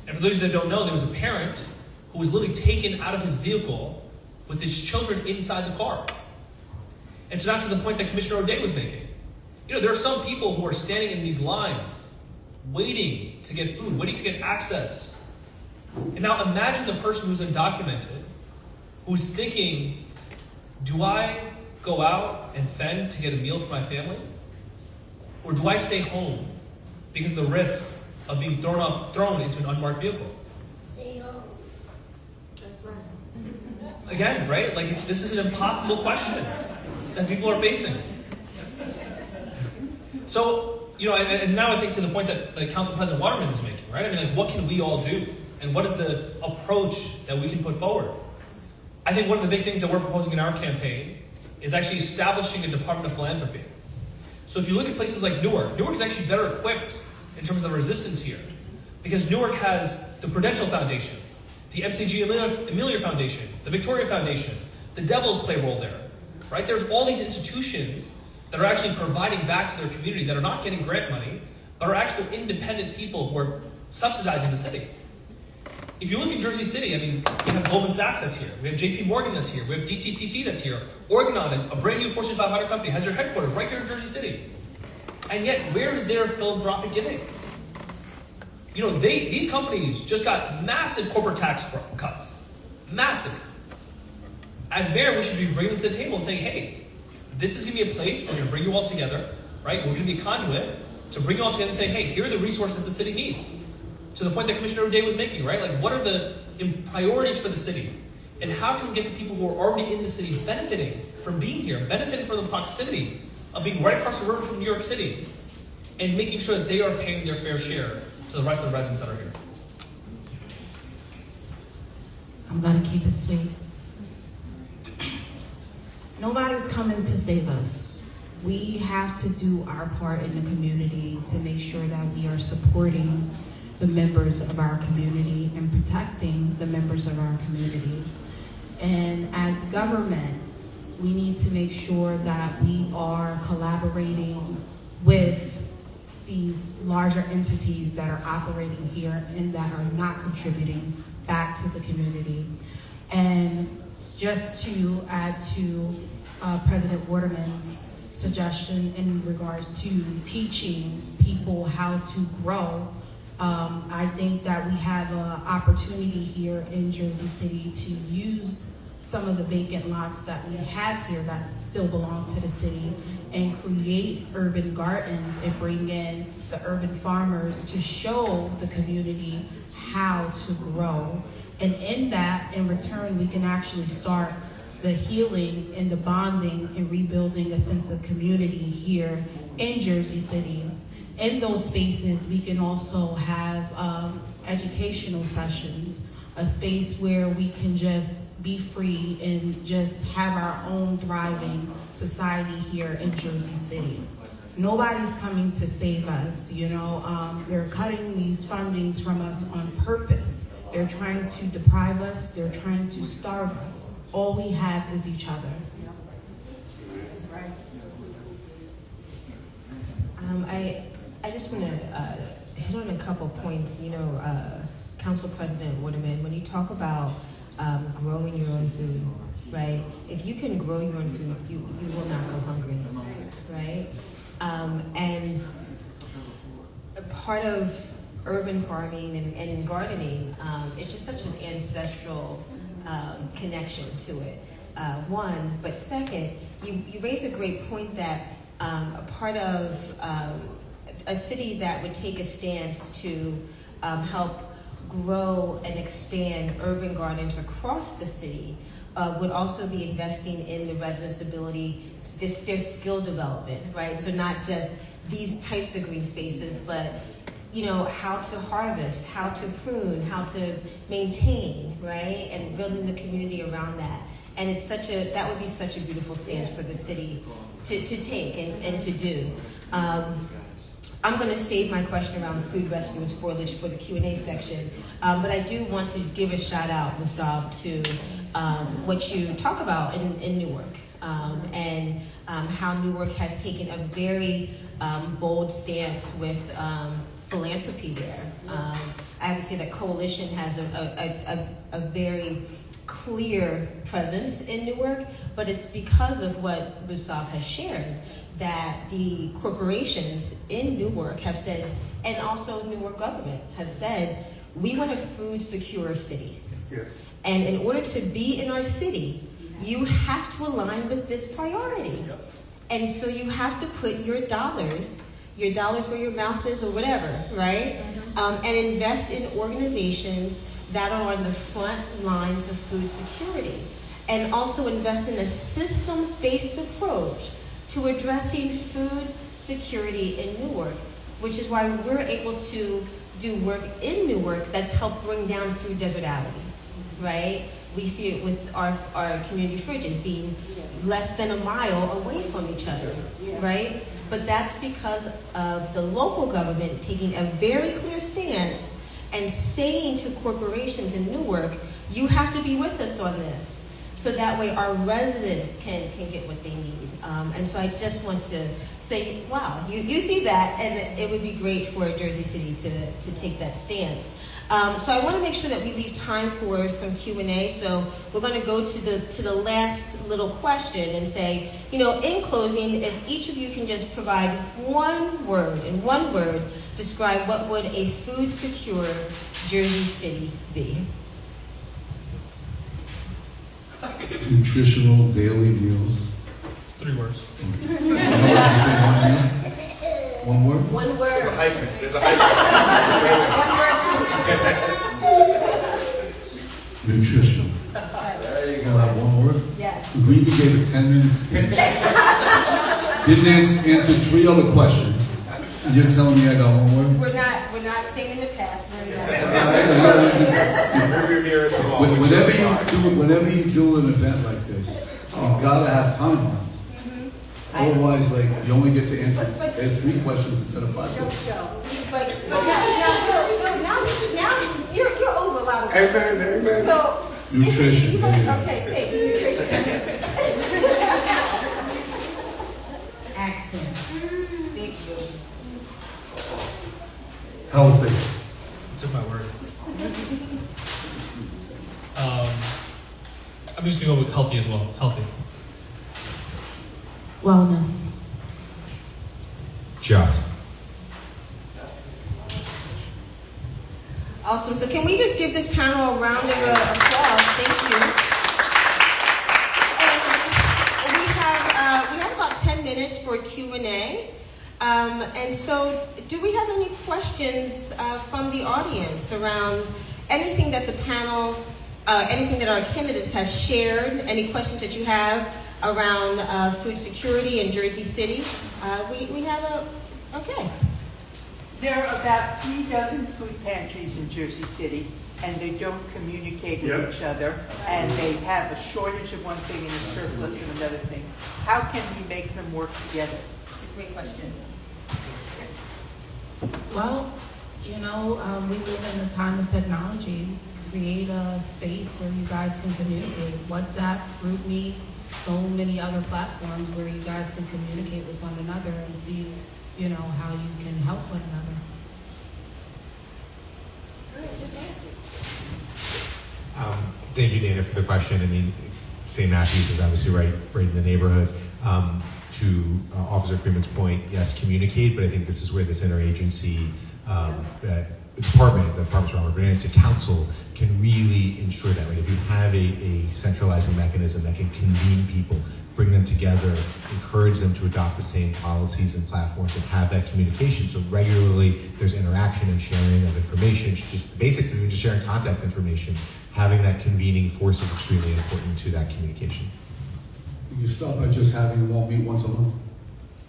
And for those that don't know, there was a parent who was literally taken out of his vehicle with his children inside the car. And so now to the point that Commissioner O'Day was making. There are some people who are standing in these lines, waiting to get food, waiting to get access. And now imagine the person who's undocumented, who's thinking, do I go out and fend to get a meal for my family? Or do I stay home because of the risk of being thrown into an unmarked vehicle? Stay home. That's right. Again, right? This is an impossible question that people are facing. So, and now I think to the point that Council President Waterman was making, right? What can we all do? And what is the approach that we can put forward? I think one of the big things that we're proposing in our campaign is actually establishing a Department of Philanthropy. So if you look at places like Newark is actually better equipped in terms of the resistance here, because Newark has the Prudential Foundation, the MCG Amelia Foundation, the Victoria Foundation, the Devils play a role there, right? There's all these institutions that are actually providing back to their community that are not getting grant money, but are actual independent people who are subsidizing the city. If you look at Jersey City, I mean, we have Goldman Sachs that's here. We have JP Morgan that's here. We have DTCC that's here. Organon, a brand new Fortune 500 company, has their headquarters right here in Jersey City. And yet, where is their philanthropic giving? You know, these companies just got massive corporate tax cuts. Massive. As mayor, we should be bringing them to the table and saying, hey, this is going to be a place we're going to bring you all together, right? We're going to be a conduit to bring you all together and say, hey, here are the resources the city needs. To the point that Commissioner O'Day was making, right? Like, what are the priorities for the city? And how can we get the people who are already in the city benefiting from being here, benefiting from the proximity of being right across the river from New York City, and making sure that they are paying their fair share to the rest of the residents that are here? I'm gonna keep it sweet. Nobody's coming to save us. We have to do our part in the community to make sure that we are supporting the members of our community and protecting the members of our community. And as government, we need to make sure that we are collaborating with these larger entities that are operating here and that are not contributing back to the community. And just to add to President Waterman's suggestion in regards to teaching people how to grow, I think that we have an opportunity here in Jersey City to use some of the vacant lots that we have here that still belong to the city and create urban gardens and bring in the urban farmers to show the community how to grow. And in that, in return, we can actually start the healing and the bonding and rebuilding a sense of community here in Jersey City. In those spaces, we can also have educational sessions, a space where we can just be free and just have our own thriving society here in Jersey City. Nobody's coming to save us, you know. They're cutting these fundings from us on purpose. They're trying to deprive us, they're trying to starve us. All we have is each other. That's right. I just want to hit on a couple points. You know, Council President Waterman, when you talk about growing your own food, right? If you can grow your own food, you will not go hungry, right? And part of urban farming and gardening, it's just such an ancestral connection to it. One, but second, you raise a great point that a part of a city that would take a stance to help grow and expand urban gardens across the city would also be investing in the residents' ability, their skill development, right? So not just these types of green spaces, but you know, how to harvest, how to prune, how to maintain, right? And building the community around that. And it's that would be such a beautiful stance for the city to take and to do. I'm going to save my question around food rescue and spoilage for the Q&A section, but I do want to give a shout out, Musab, to what you talk about in Newark, and how Newark has taken a very bold stance with philanthropy there. I have to say that Coalition has a very clear presence in Newark, but it's because of what Musab has shared that the corporations in Newark have said, and also Newark government has said, we want a food secure city. Yeah. And in order to be in our city, you have to align with this priority. Yep. And so you have to put your dollars where your mouth is or whatever, right? And invest in organizations that are on the front lines of food security. And also invest in a systems-based approach to addressing food security in Newark, which is why we're able to do work in Newark that's helped bring down food desertality, right? We see it with our community fridges being less than a mile away from each other, right? But that's because of the local government taking a very clear stance and saying to corporations in Newark, you have to be with us on this. so that way our residents can get what they need. And so I just want to say, wow, you see that, and it would be great for Jersey City to take that stance. So I want to make sure that we leave time for some Q&A. So we're going to go to the last little question and say, in closing, if each of you can just provide one word, describe what would a food secure Jersey City be? Nutritional daily meals. It's 3 words. You say one word? One word. There's a hyphen. Nutritional. There you Can I have one word? Yes. We even gave a 10-minute speech. Didn't answer 3 other questions. And you're telling me I got one word? We're not staying in the past. Whenever you do an event like this, you gotta have timelines. Otherwise, you only get to answer. There's 3 questions instead of 5 questions. But now you're over a lot of things. Amen. So Nutrition. Okay, thanks. Access. Thank you. Healthy. Took my word. I'm just gonna go with healthy as well. Healthy. Wellness. Just. Awesome. So can we just give this panel a round of applause? Thank you. And we have about 10 minutes for Q&A. And so do we have any questions from the audience around anything that the panel, anything that our candidates have shared, any questions that you have around food security in Jersey City? We have okay. There are about 3 dozen food pantries in Jersey City, and they don't communicate with each other, and they have a shortage of one thing and a surplus of another thing. How can we make them work together? It's a great question. Well, we live in a time of technology. Create a space where you guys can communicate. WhatsApp, GroupMe, so many other platforms where you guys can communicate with one another and see, how you can help one another. Thank you, Dana, for the question. I mean, St. Matthews is obviously right in the neighborhood. To Officer Freeman's point, yes, communicate, but I think this is where this interagency, the department's wrong, but to council can really ensure that. Like, if you have a centralizing mechanism that can convene people, bring them together, encourage them to adopt the same policies and platforms, and have that communication. So regularly there's interaction and sharing of information, just the basics of even just sharing contact information. Having that convening force is extremely important to that communication. You start by just having them all meet once a month.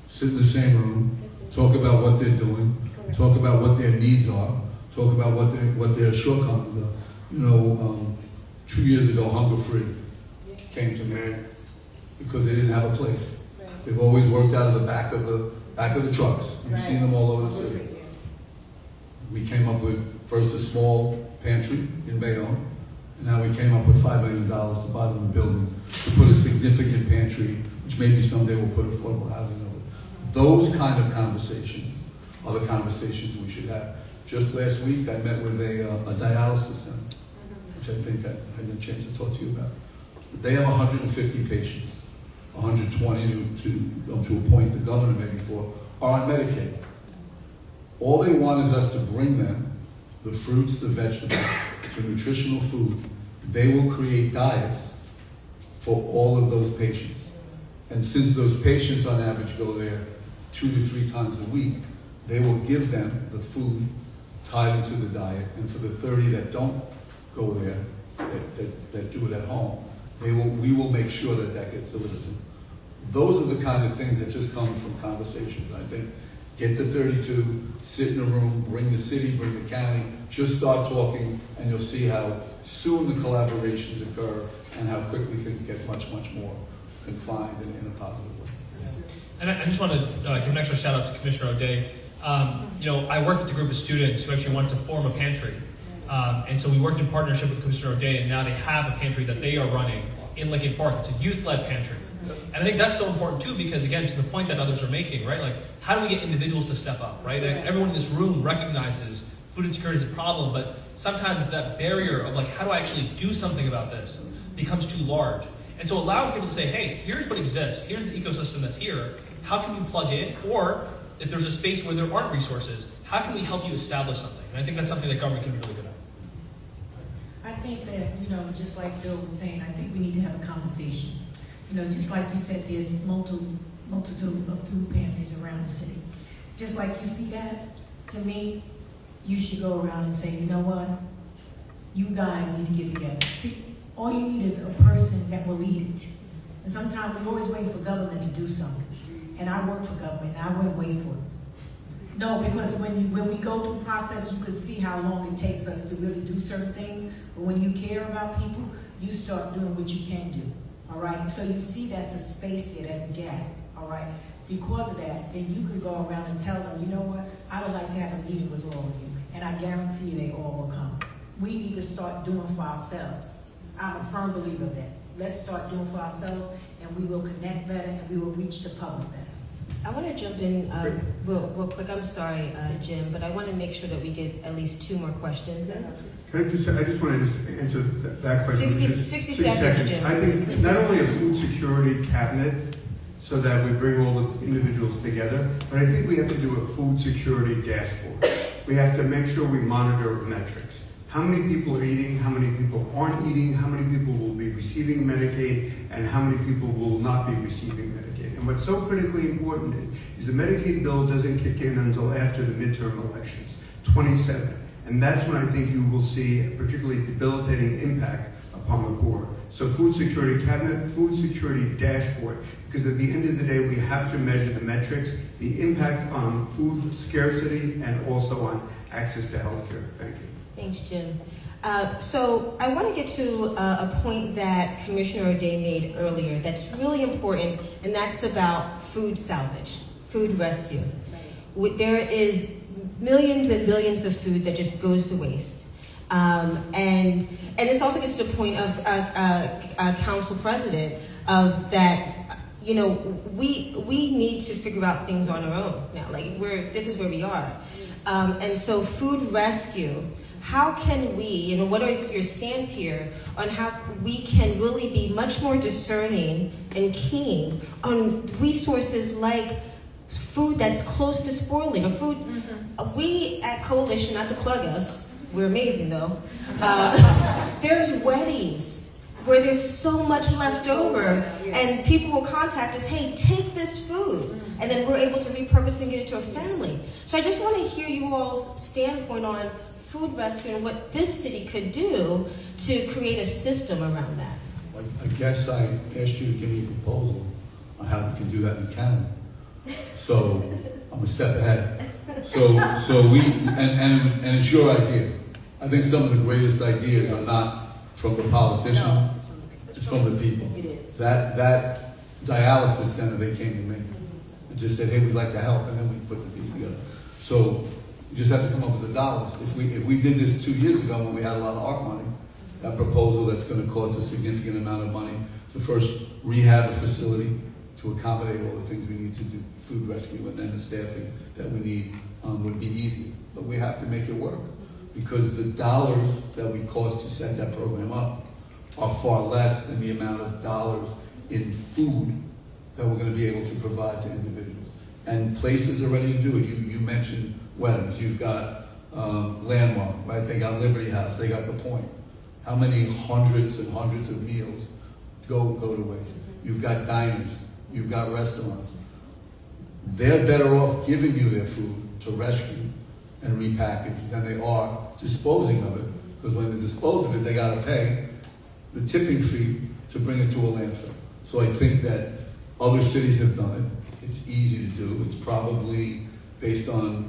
Sit in the same room, talk about what they're doing, talk about what their needs are, talk about what their shortcomings are. 2 years ago, Hunger Free came to me because they didn't have a place. They've always worked out of the back of the trucks. You've seen them all over the city. We came up with first a small pantry in Bayonne, and now we came up with $5 million to buy them a building to put a significant pantry, which maybe someday we'll put affordable housing over. Those kind of conversations are the conversations we should have. Just last week, I met with a dialysis center, which I think I had a chance to talk to you about. They have 150 patients, 120 to a point the governor maybe for, are on Medicaid. All they want is us to bring them the fruits, the vegetables, the nutritional food. They will create diets for all of those patients. And since those patients on average go there 2 to 3 times a week, they will give them the food tied into the diet. And for the 30 that don't go there, that do it at home, we will make sure that gets delivered to them. Those are the kind of things that just come from conversations. I think get the 32, sit in a room, bring the city, bring the county, just start talking, and you'll see how soon the collaborations occur and how quickly things get much, much more confined in a positive way. And I just want to give an extra shout out to Commissioner O'Day. I worked with a group of students who actually wanted to form a pantry. And so we worked in partnership with Commissioner O'Day, and now they have a pantry that they are running. in Lincoln Park. It's a youth-led pantry. And I think that's so important too, because again, to the point that others are making, right? Like, how do we get individuals to step up, right? And everyone in this room recognizes food insecurity is a problem, but sometimes that barrier of like, how do I actually do something about this becomes too large. And so allowing people to say, hey, here's what exists, here's the ecosystem that's here, how can you plug in? Or if there's a space where there aren't resources, how can we help you establish something? And I think that's something that government can be really good at. I think that, just like Bill was saying, I think we need to have a conversation. Just like you said, there's multitude of food pantries around the city. Just like you see that, to me, you should go around and say, you know what? You guys need to get together. See, all you need is a person that will lead it. And sometimes we always wait for government to do something. And I work for government, and I wouldn't wait for it. No, because when we go through the process, you can see how long it takes us to really do certain things. But when you care about people, you start doing what you can do. All right? So you see that's a space here, that's a gap. All right? Because of that, then you could go around and tell them, you know what? I would like to have a meeting with all of you. And I guarantee you they all will come. We need to start doing for ourselves. I'm a firm believer of that. Let's start doing for ourselves, and we will connect better, and we will reach the public better. I want to jump in real quick. I'm sorry, Jim, but I want to make sure that we get at least 2 more questions in. Can I just want to answer that question. 60 seconds, Jim. I think not only a food security cabinet so that we bring all the individuals together, but I think we have to do a food security dashboard. We have to make sure we monitor metrics. How many people are eating, how many people aren't eating, how many people will be receiving Medicaid, and how many people will not be receiving Medicaid. And what's so critically important is the Medicaid bill doesn't kick in until after the midterm elections, 27. And that's when I think you will see a particularly debilitating impact upon the poor. So food security cabinet, food security dashboard, because at the end of the day, we have to measure the metrics, the impact on food scarcity, and also on access to health care. Thank you. Thanks, Jim. So I want to get to a point that Commissioner O'Day made earlier that's really important, and that's about food salvage, food rescue. There is millions and billions of food that just goes to waste. And this also gets to the point of Council President of that, we need to figure out things on our own now. Like this is where we are. And so food rescue, how can we, what are your stance here on how we can really be much more discerning and keen on resources like food that's close to spoiling, or food, we at Coalition, not to plug us, we're amazing though, there's weddings where there's so much left over, and people will contact us, hey, take this food, and then we're able to repurpose and get it to a family. So I just want to hear you all's standpoint on food rescue and what this city could do to create a system around that. I guess I asked you to give me a proposal on how we can do that in the county. So I'm a step ahead. So we, and it's your idea. I think some of the greatest ideas are not from the politicians, it's from the people. It is. That dialysis center, they came to me and just said, hey, we'd like to help, and then we put the piece together. So you just have to come up with the dollars. If we did this 2 years ago when we had a lot of ARC money, that proposal that's going to cost a significant amount of money to first rehab a facility to accommodate all the things we need to do, food rescue, and then the staffing that we need would be easy. But we have to make it work because the dollars that we cost to set that program up are far less than the amount of dollars in food that we're going to be able to provide to individuals. And places are ready to do it. You mentioned weddings. You've got Landmark, right? They got Liberty House. They got The Point. How many hundreds and hundreds of meals go to waste? You've got diners. You've got restaurants. They're better off giving you their food to rescue and repackage than they are disposing of it. Because when they dispose of it, they got to pay the tipping fee to bring it to a landfill. So I think that other cities have done it. It's easy to do. It's probably based on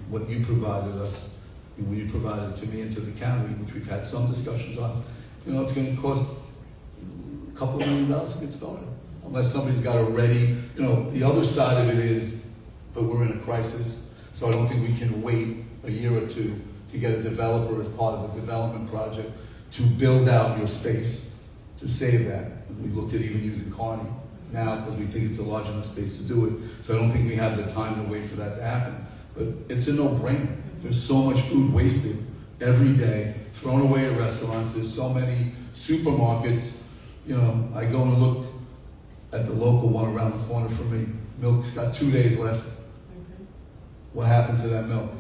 what you provided us, and when you provided it to me and to the county, which we've had some discussions on. It's going to cost a couple of $1 million to get started. Unless somebody's got a ready, the other side of it is, but we're in a crisis, so I don't think we can wait a year or two to get a developer as part of the development project to build out your space, to save that. And we looked at even using Carney now because we think it's a large enough space to do it. So I don't think we have the time to wait for that to happen. But it's a no-brainer. There's so much food wasted every day, thrown away at restaurants. There's so many supermarkets. You know, I go and look at the local one around the corner from me. Milk's got 2 days left. What happens to that milk?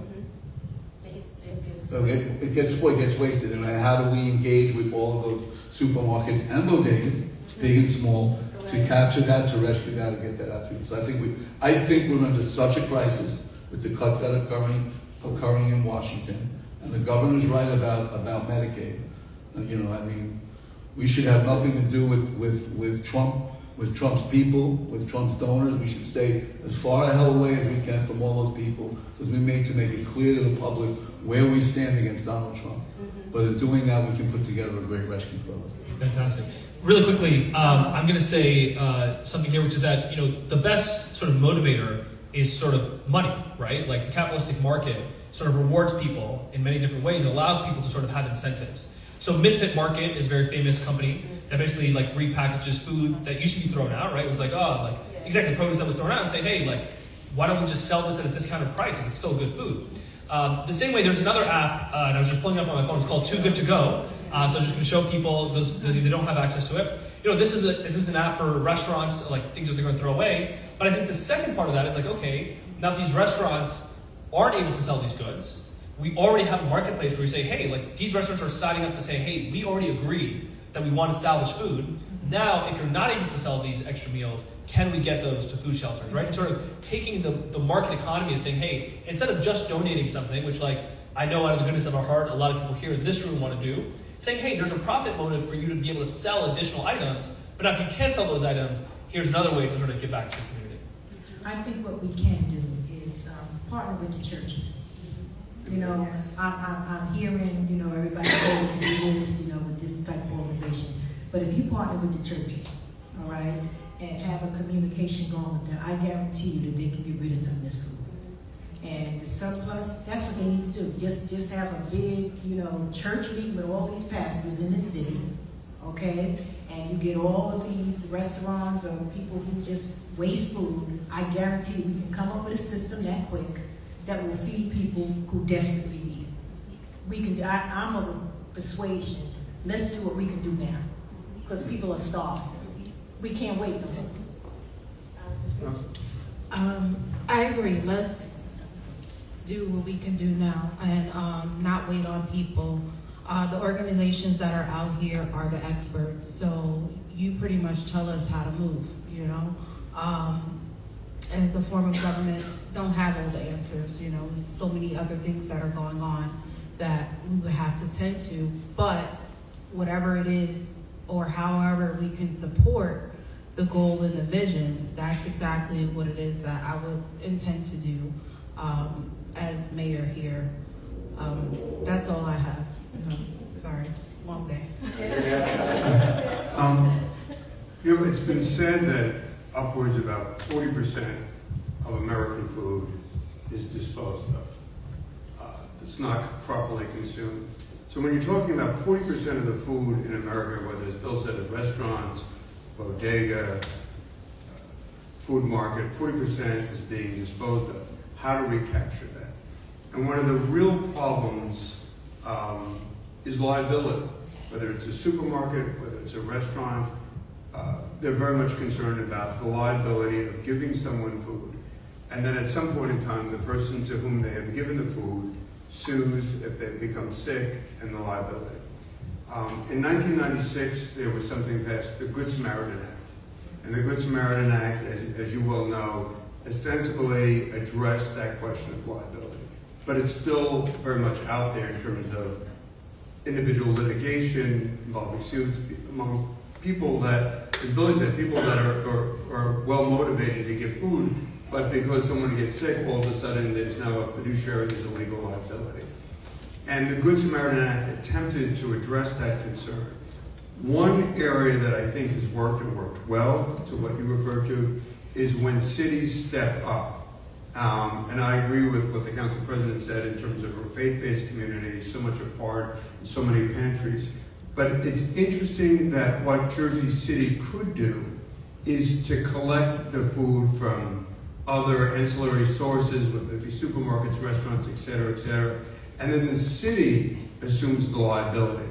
So it gets spoiled, it gets wasted. And how do we engage with all of those supermarkets and bodegas, big and small, to capture that, to rescue that, and get that out to people? So I think we're under such a crisis with the cuts that are occurring in Washington, and the governor's right about Medicaid. You know, I mean, we should have nothing to do with Trump, with Trump's people, with Trump's donors. We should stay as far the hell away as we can from all those people, because we need to make it clear to the public where we stand against Donald Trump. But in doing that, we can put together a great rescue program. Fantastic. Really quickly, I'm going to say something here, which is that, you know, the best sort of motivator is sort of money, right? Like the capitalistic market sort of rewards people in many different ways. It allows people to sort of have incentives. So Misfit Market is a very famous company that basically like repackages food that used to be thrown out, right? It was like, exactly, produce that was thrown out, and say, hey, like, why don't we just sell this at a discounted price if it's still good food? The same way, there's another app, and I was just pulling it up on my phone. It's called Too Good to Go. So I'm just going to show people those they don't have access to it. You know, this is an app for restaurants, like things that they're going to throw away. But I think the second part of that is like, okay, now if these restaurants aren't able to sell these goods, we already have a marketplace where we say, hey, like these restaurants are signing up to say, hey, we already agreed that we want to salvage food. Now, if you're not able to sell these extra meals, can we get those to food shelters, right? And sort of taking the market economy and saying, hey, instead of just donating something, which like I know out of the goodness of our heart, a lot of people here in this room want to do, saying, hey, there's a profit motive for you to be able to sell additional items, but now if you can't sell those items, here's another way to sort of give back to your community. I think what we can do is partner with the churches. You know, I'm hearing, you know, everybody going to do this, you know, with this type of organization. But if you partner with the churches, all right, and have a communication going with them, I guarantee you that they can get rid of some of this food. And the surplus, that's what they need to do. Just have a big, you know, church meeting with all these pastors in the city, okay? And you get all of these restaurants or people who just waste food. I guarantee you we can come up with a system that quick that will feed people who desperately need it. We can. I'm of persuasion. Let's do what we can do now, because people are starving. We can't wait no more. I agree. Let's do what we can do now and not wait on people. The organizations that are out here are the experts, so you pretty much tell us how to move, you know. As a form of government, don't have all the answers, you know. There's so many other things that are going on that we would have to tend to, but whatever it is or however we can support the goal and the vision, that's exactly what it is that I would intend to do as mayor here. That's all I have. Sorry, long day. You know, it's been said that upwards about 40% of American food is disposed of. It's not properly consumed. So when you're talking about 40% of the food in America, whether it's Bill said at restaurants, bodega, food market, 40% is being disposed of. How do we capture that? And one of the real problems is liability. Whether it's a supermarket, whether it's a restaurant, they're very much concerned about the liability of giving someone food. And then at some point in time, the person to whom they have given the food sues if they become sick, and the liability. In 1996, there was something passed, the Good Samaritan Act. And the Good Samaritan Act, as you well know, ostensibly addressed that question of liability. But it's still very much out there in terms of individual litigation involving suits among people that, as Billy said, people that are well motivated to give food, but because someone gets sick, all of a sudden there's now a fiduciary, there's a legal liability. And the Good Samaritan Act attempted to address that concern. One area that I think has worked and worked well, to what you referred to, is when cities step up. And I agree with what the council president said in terms of our faith-based communities, so much apart, so many pantries. But it's interesting that what Jersey City could do is to collect the food from other ancillary sources, whether it be supermarkets, restaurants, et cetera, and then the city assumes the liability.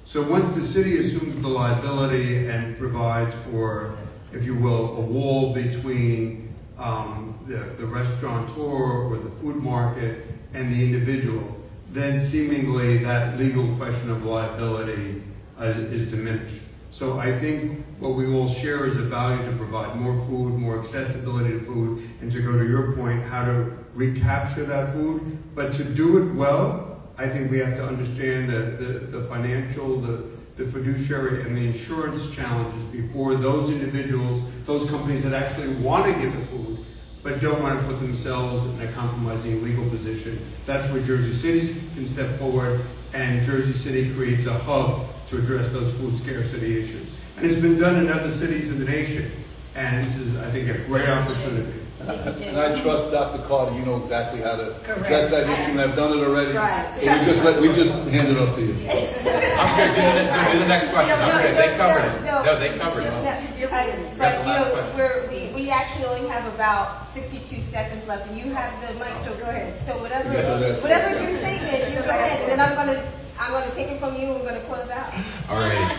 So once the city assumes the liability and provides for, if you will, a wall between the restaurateur or the food market and the individual, then seemingly that legal question of liability is diminished. So I think what we all share is a value to provide more food, more accessibility to food, and to go to your point, how to recapture that food. But to do it well, I think we have to understand the financial, the fiduciary, and the insurance challenges before those individuals, those companies that actually want to give the food, but don't want to put themselves in a compromising legal position. That's where Jersey City can step forward, and Jersey City creates a hub to address those food scarcity issues. And it's been done in other cities in the nation, and this is, I think, a great opportunity. And I trust Dr. Carter, you know exactly how to address that issue, and I've done it already. Right. So we just hand it off to you. I'm good. Do the next question. I'm good. They covered it. No, they covered it. But we actually only have about 62 seconds left, and you have the mic, so go ahead. So whatever's your statement, you go ahead, and then I'm gonna take it from you, and we're gonna close out. All right.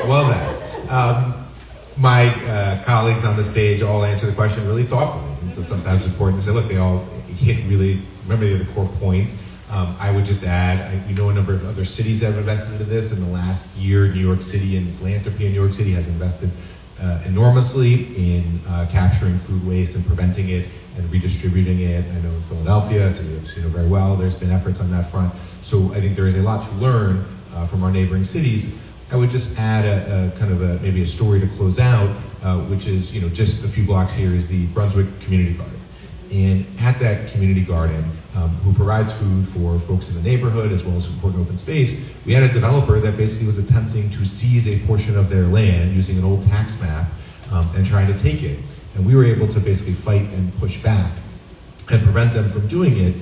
Well then, my colleagues on the stage all answer the question really thoughtfully, and so sometimes it's important to say, look, they all hit really, remember the core points. I would just add, we know a number of other cities that have invested into this. In the last year, New York City and philanthropy in New York City has invested enormously in capturing food waste and preventing it and redistributing it. I know in Philadelphia, a city you know very well, there's been efforts on that front. So I think there is a lot to learn from our neighboring cities. I would just add maybe a story to close out, which is, just a few blocks here is the Brunswick Community Garden. And at that community garden, who provides food for folks in the neighborhood as well as important open space, we had a developer that basically was attempting to seize a portion of their land using an old tax map and trying to take it. And we were able to basically fight and push back and prevent them from doing it,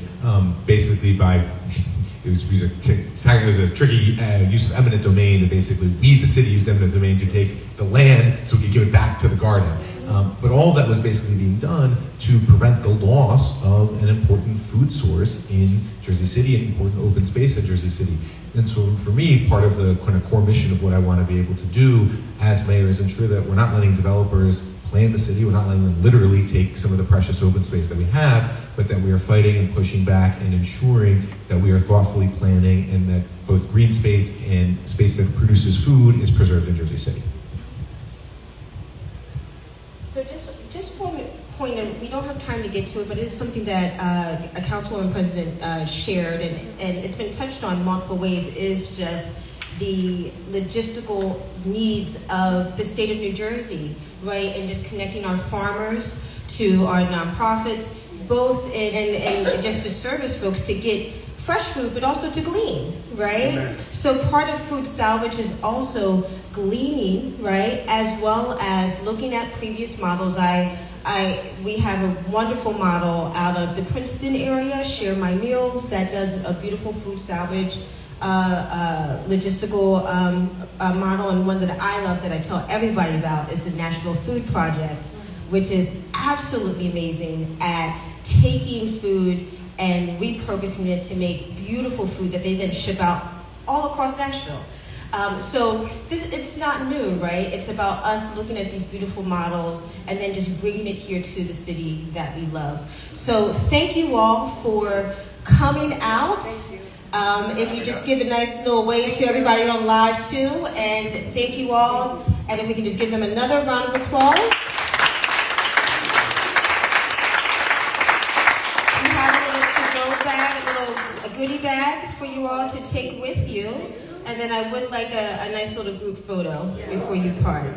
basically by it was a tricky use of eminent domain to basically, we, the city, used eminent domain to take the land so we could give it back to the garden. But all that was basically being done to prevent the loss of an important food source in Jersey City, an important open space in Jersey City. And so for me, part of the kind of core mission of what I want to be able to do as mayor is ensure that we're not letting developers plan the city, we're not letting them literally take some of the precious open space that we have, but that we are fighting and pushing back and ensuring that we are thoughtfully planning and that both green space and space that produces food is preserved in Jersey City. So just point of, we don't have time to get to it, but it is something that a councilwoman president shared, and it's been touched on multiple ways, is just the logistical needs of the state of New Jersey, right? And just connecting our farmers to our nonprofits, both and just to service folks to get fresh food, but also to glean, right? Amen. So part of food salvage is also gleaning, right? As well as looking at previous models. We have a wonderful model out of the Princeton area, Share My Meals, that does a beautiful food salvage logistical model, and one that I love that I tell everybody about is the National Food Project, which is absolutely amazing at taking food and repurposing it to make beautiful food that they then ship out all across Nashville. So it's not new, right? It's about us looking at these beautiful models and then just bringing it here to the city that we love. So thank you all for coming out. If you just give a nice little wave to everybody on live too, and thank you all. And then we can just give them another round of applause. We have a little to-go bag, a goodie bag for you all to take with you. And then I would like a nice little group photo before you part.